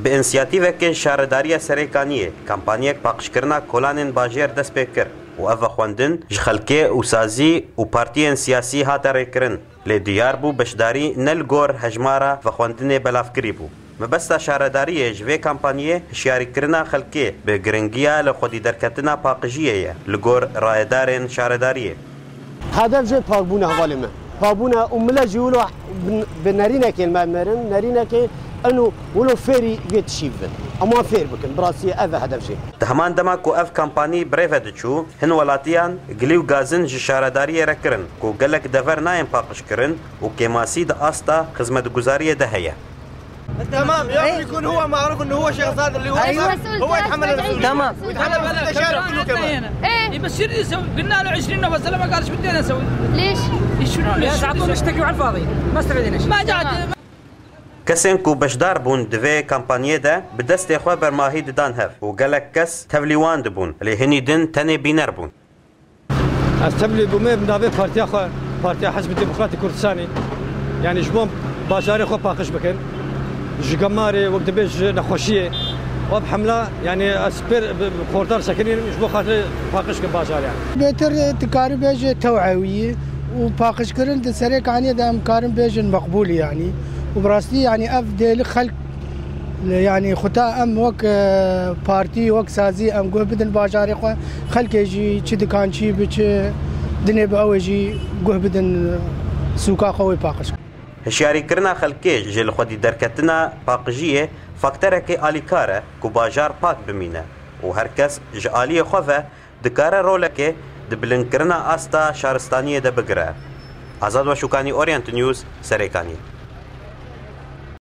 به انسیاتیوک شارداری سرکانیه کمپانیک پاقشکرنا کلان باجر دست بکر و اوه خوندن جخلکه و سازی و پارتیین سیاسی هاتا ریکرن لی دیار بو بشداری نل گور هجمارا و خوندن بلافکری بو مبستا شارداری جوی کمپانیه هشیاری کرنا خلکه به گرنگیا لخودی درکتنا پاقجیه لگور رایدارین شارداریه هدف جوی پاقبونه حوالی من پاقبونه املا جولو بنرینه که المرن نرینه که انو ولو فيري يتشيفن اما فير بكن براسي هذا هدف شيء تهمان دما كو اف كامباني بريفد تشو هن ولاتيان غليو غازن جشارداري ركرن كو قالك دفر نايم باقش كرن وكيماسي د استا خدمت گزاريه دهيه تمام يكون هو معروف انه هو شخص هذا اللي هو هو يتحمل المسؤوليه تمام ويتحمل الشارع كله كمان ايه بس يسوي قلنا له 20 بس ما قالش بدينا نسوي ليش؟ ليش اعطونا نشتكي على الفاضي ما استفدنا شيء ما جات کسین کو بشدار بون دوی کمپانیه ده به دست خو برماهی ددان هف و گلک کس تبلیوان دبون لی هنی دن تنه بینر بون از تبلی بومه بنابه پارتیا حزب دموکراتی کردستانی یعنی جبون بازاری خو پاقش بکن جگماری و بدبیج نخوشیه و بحمله یعنی اسپر خوردار سکنین جبو خاطر پاقش کن بازار يعني بهتر تكاري بيج توعويه وباقش كرن سريك عني دام كارن بيج مقبول يعني وبراستي يعني افضل خلق يعني خطا ام وك بارتي وك سازي ام جو بدن باجاري خو خلق يجي تشد كان شي بچ دني باوجي جو بدن سوقا خوي باقش هشیاری کرنا خلکی جل خودی درکتنا پاقجیه فاکترک آلیکاره کو باجار پاک بمینه و هر کس جالی خوفه دکاره رولکه دبلن کرنا آستا شارستانیه ده بگره. آزاد و شوکانی اورینت نیوز سرکانی